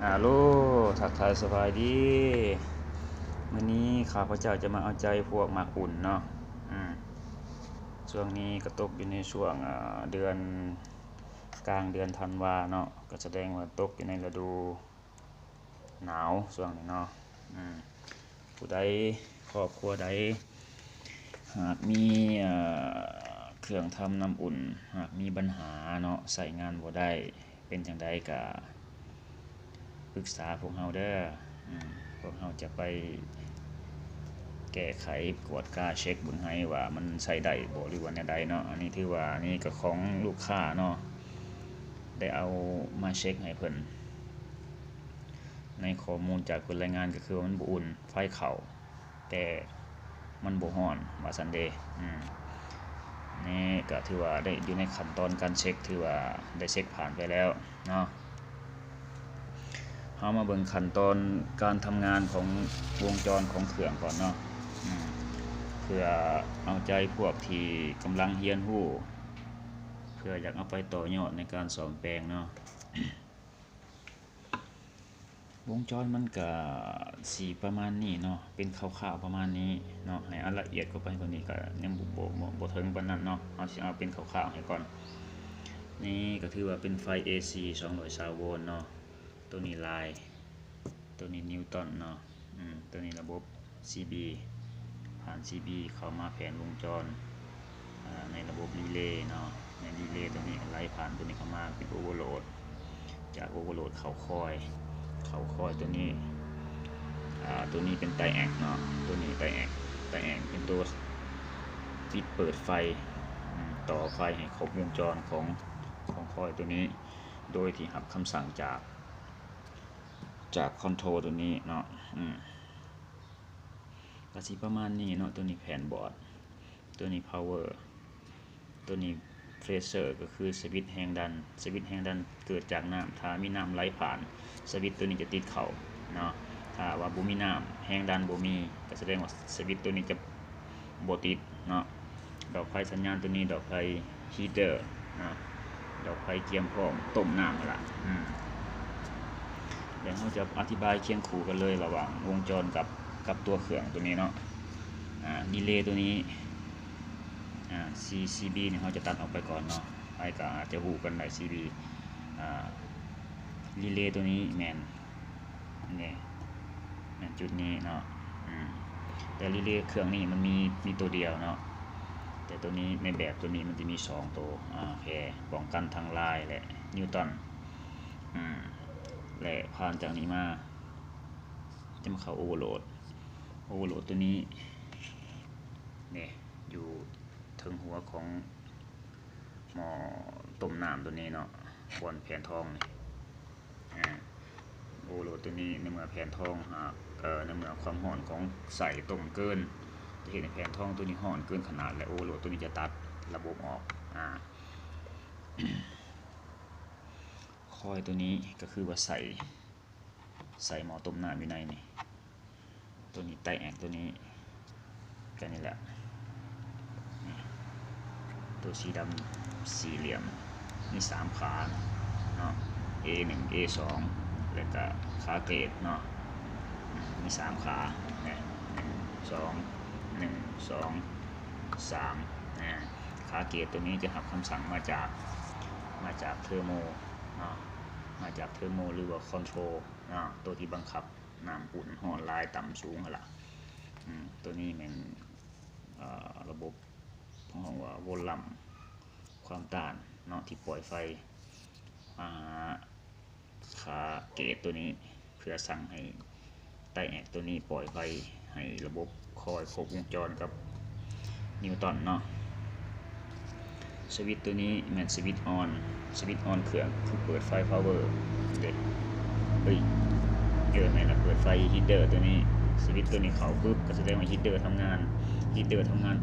ฮัลโหลทักทายสบายดีมื้อนี้ข้าพเจ้าจะมาเอาใจพวกมักอุ่นเนาะอืมช่วงนี้ก็ตกอยู่ในช่วงเดือนกลางเดือนธันวาเนาะก็แสดงว่าตกอยู่ในฤดูหนาวช่วงนี้เนาะอืมผู้ใดครอบครัวใดหากมีเครื่องทำน้ำอุ่นหากมีปัญหาเนาะใช้งานบ่ได้เป็นจั่งใดก็ปรึกษาพวกเราเด้อพวกเราจะไปแก้ไขกวดกาเช็คเบิ่งให้ว่ามันใช้ได้บ่หรือว่าแนวใดเนาะอันนี้ถือว่านี่ก็ของลูกค้าเนาะได้เอามาเช็คให้เพิ่นในข้อมูลจากเพิ่นรายงานก็คือว่ามันบ่อุ่นไฟเข้าแต่มันบ่ร้อนว่าซั่นเด้นี่ก็ถือว่าได้อยู่ในขั้นตอนการเช็คถือว่าได้เช็คผ่านไปแล้วเนาะเฮามาเบิ่งขั้นตอนการทำงานของวงจรของเครื่องก่อนเนาะเพื่อเอาใจพวกที่กำลังเรียนรู้เพื่ออยากเอาไปต่อยอดในการซ่อมแปลงเนาะวงจรมันก็สิประมาณนี้เนาะเป็นคร่าวๆประมาณนี้เนาะให้ละเอียดกว่าไปกว่านี้ก็ยังบ่ถึงปานนั้นเนาะเอาสิเอาเป็นคร่าวๆให้ก่อนนี่ก็ถือว่าเป็นไฟ AC 220 โวลต์เนาะตัวนี้ลายตัวนี้นิวตันเนาะตัวนี้ระบบ CB ผ่าน CB เข้ามาแผนวงจรในระบบรีเลย์เนาะในรีเลย์ตัวนี้ไล่ผ่านตัวนี้เข้ามาเป็นโอเวอร์โหลดจากโอเวอร์โหลดเข้าคอยตัวนี้ตัวนี้เป็นไตแอกเนาะตัวนี้ไตแอกเป็นตัวปิดเปิดไฟต่อไฟให้ครบวงจรของคอยตัวนี้โดยที่รับคำสั่งจากคอนโทรลตัวนี้เนาะก็สิประมาณนี้เนาะตัวนี้แผนบอร์ดตัวนี้ power ตัวนี้ pressure ก็คือสวิตช์แรงดันเกิดจากน้ำถ้ามีน้ำไหลผ่านสวิตช์ตัวนี้จะติดเข้าเนาะถ้าว่าบ่มีน้ำแรงดันบ่มีก็แสดงว่าสวิตช์ตัวนี้จะบ่ติดเนาะดอกไฟสัญญาณตัวนี้ดอกไฟ heater นะดอกไฟเตรียมพร้อมต้มน้ำนั่นล่ะเดี๋ยวเราจะอธิบายเคียงคู่กันเลยระหว่างวงจรกับตัวเครื่องตัวนี้เนาะดีเลย์ตัวนี้CB เนี่ยเราจะตัดออกไปก่อนเนาะไอ้ก็อาจจะหูกันได้ CB รีเลย์ตัวนี้แมนจุดนี้เนาะแต่รีเลย์เครื่องนี้มันมีตัวเดียวเนาะแต่ตัวนี้ในแบบตัวนี้มันจะมี2ตัวโอเคป้องกันทางลายและนิวตันและผ่านจากนี้มาจะมาเข้าโอเวอร์โหลดตัวนี้เนี่ยอยู่ถึงหัวของหม้อต้มน้ำตัวนี้เนาะบนแผ่นทองนี่โอเวอร์โหลดตัวนี้ในเมื่อแผ่นทองในเมื่อความร้อนของใส่ต้มเกินจะเห็นแผ่นทองตัวนี้ร้อนเกินขนาดและโอเวอร์โหลดตัวนี้จะตัดระบบออกคอยตัวนี้ก็คือว่าใส่หม้อต้มน้ำอยู่ในนี่ตัวนี้ไตแอกตัวนี้กันนี่แหละตัวสีดำสี่เหลี่ยมมี3ขาเนาะ A1 A2 แล้วก็ขาเกตเนาะมี3ขาเนี่ย1 2 3ขาเกตตัวนี้จะรับคำสั่งมาจากเทอร์โมเนาะมาจากเทอร์โมหรือว่าคอนโทรลเนาะตัวที่บังคับน้ำอุ่นร้อนลายต่ำสูงนั่นแหละตัวนี้เป็นระบบของว่าโวลลัมความต้านเนาะที่ปล่อยไฟขาเกตตัวนี้เพื่อสั่งให้ไตแอกตัวนี้ปล่อยไฟให้ระบบคอยครบวงจรกับนิวตันเนาะสวิตช์ตัวนี้แมนสวิตช์ออนเครื่องคือเปิดไฟ power แม่นเปิดไฟฮีเตอร์ตัวนี้สวิตช์ตัวนี้เข้าปุ๊บก็แสดงว่าฮีเตอร์ทำงาน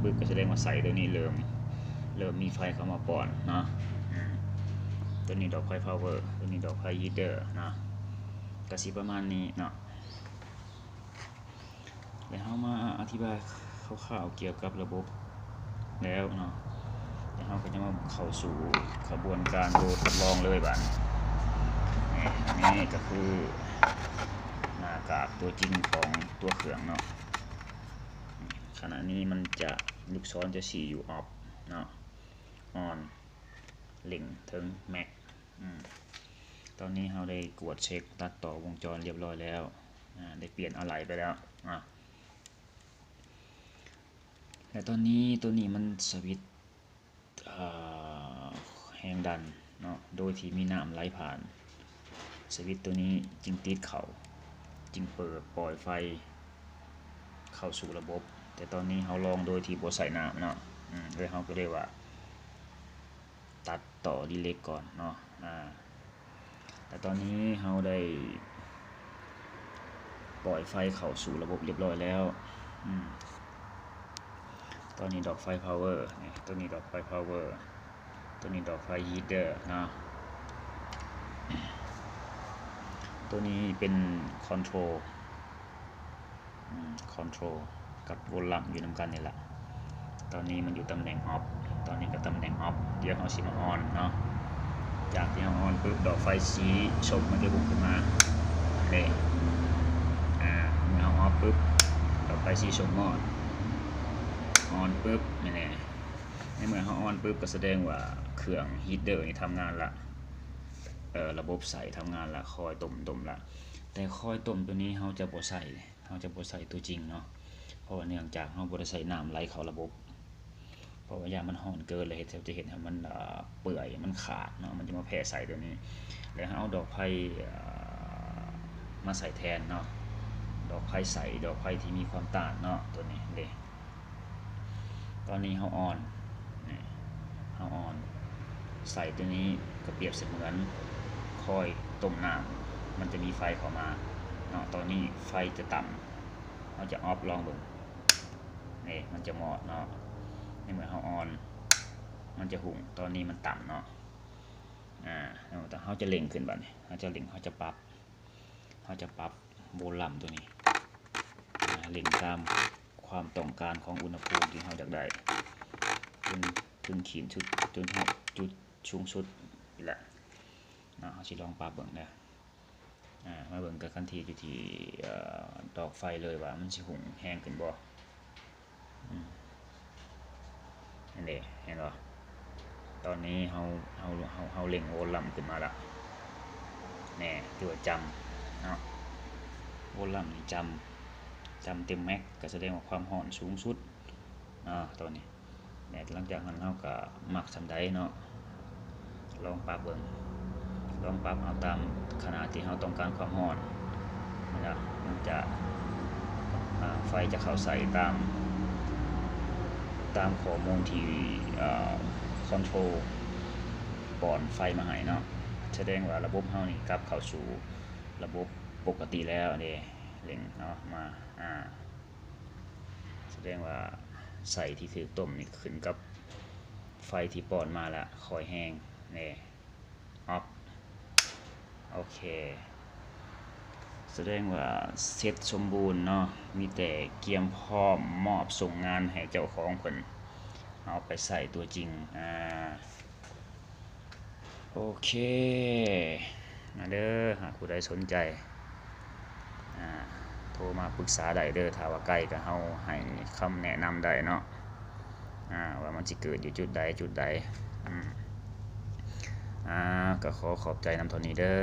ปุ๊บก็แสดงว่าใส่ตัวนี้เริ่มมีไฟเข้ามาป้อนเนาะตัวนี้ดอกไฟ power ตัวนี้ดอกไฟฮีเตอร์เนาะก็สิประมาณนี้เนาะแล้วเฮามาอธิบายคร่าวๆเกี่ยวกับระบบแล้วเนาะแล้วเฮาก็จะมาเข้าสู่กระบวนการทดลองเลยบัดนี้ นี่ก็คือหน้ากากตัวจริงของตัวเครื่องเนาะขณะนี้มันจะลูกศรจะชี้อยู่ออฟเนาะออนเล็งถึงแม็กตอนนี้เราได้กวดเช็คตัดต่อวงจรเรียบร้อยแล้วได้เปลี่ยนอะไหล่ไปแล้วแต่ตอนนี้ตัวนี้มันสวิตช์แรงดันเนาะโดยที่มีน้ำไหลผ่านสวิตช์ตัวนี้จึงติดเขาจึงเปิดปล่อยไฟเข้าสู่ระบบแต่ตอนนี้เราลองโดยที่บ่ใส่น้ำเนาะเลยเราก็เรียกว่าตัดต่อดีเลย์ก่อนเนาะแต่ตอนนี้เราได้ปล่อยไฟเข้าสู่ระบบเรียบร้อยแล้วตอนนี้ดอกไฟ power ตัวนี้ดอกไฟ power ตัวนี้ดอกไฟ heater นะตัวนี้เป็น control กับวอลลัมอยู่นำกันนี่แหละตอนนี้มันอยู่ตำแหน่ง off ตอนนี้ก็ตำแหน่ง off เดี๋ยวเราสิมา on เนาะจากที่เรา on ปุ๊บดอกไฟสีส้มมันจะบุกขึ้นมาเลยเมื่อเรา off ปุ๊บดอกไฟสีส้มมอด on ปุ๊บนี่แน่ในเมื่อเรา on ปุ๊บก็แสดงว่าเครื่อง heater นี่ทำงานละระบบใส่ทำงานละคอยต้มละแต่คอยต้มตัวนี้เราจะบ่ใส่ตัวจริงเนาะเพราะว่าเนื่องจากเราบ่ได้ใส่น้ำไหลเข้าระบบเพราะว่ายามมันร้อนเกินเลยจะเห็นให้มันเปื่อยมันขาดเนาะมันจะมาแผ่ใส่ตัวนี้แล้วเอาดอกไผ่มาใส่แทนเนาะดอกไผ่ใส่ดอกไผ่ที่มีความต้านเนาะตัวนี้เด้ตอนนี้เราออนใส่ตัวนี้ก็เปรียบเสมือนคอยต้มน้ำมันจะมีไฟเข้ามาเนาะตอนนี้ไฟจะต่ำเราจะออฟลองดูนี่มันจะหมอดเนาะในเมื่อเราออนมันจะหุ่งตอนนี้มันต่ำเนาะแต่เขาจะเล็งขึ้นบ้างเขาจะเล็งเขาจะปรับโวลลัมตัวนี้เล็งตามความต้องการของอุณหภูมิที่เขาอยากได้จนขีดชุดจนจุดสูงสุดนี่แหละเขาสิลองปรับเบิ่งนะมาเบิ่งกับคันที่อยู่ที่ดอกไฟเลยว่ามันสิหุ่งแห้งขึ้นบ่นั่นเด้เห็นบ่ตอนนี้เราเล็งโวลลัมขึ้นมาแล้วแน่ที่ว่าจำเนาะโวลลัมนี่จำเต็มแม็กก็แสดงว่าความร้อนสูงสุดตัวนี้เนี่ยหลังจากนั้นเราก็มักสำใดเนาะลองปรับเบิ่งเอาตามขนาดที่เราต้องการความร้อนนะมันจะไฟจะเข้าใส่ตามข้อมูลที่คอนโทรลปอนไฟมาให้เนาะแสดงว่าระบบเฮานี่กลับเข้าสู่ระบบปกติแล้วนี่เล็งเนาะมาแสดงว่าใส่ที่ถือต้มนี่ขึ้นกับไฟที่ปอนมาละคอยแห้งนี่ออฟโอเคแสดงว่าเสร็จสมบูรณ์เนาะมีแต่เกียมพร้อมมอบส่งงานให้เจ้าของเพิ่นเอาไปใส่ตัวจริงโอเคมาเด้อหากผู้ใดสนใจโทรมาปรึกษาได้เด้อถ้าว่าใกล้ก็เฮาให้คำแนะนำได้เนาะว่ามันสิเกิดอยู่จุดใดก็ขอบใจนำเท่านี้เด้อ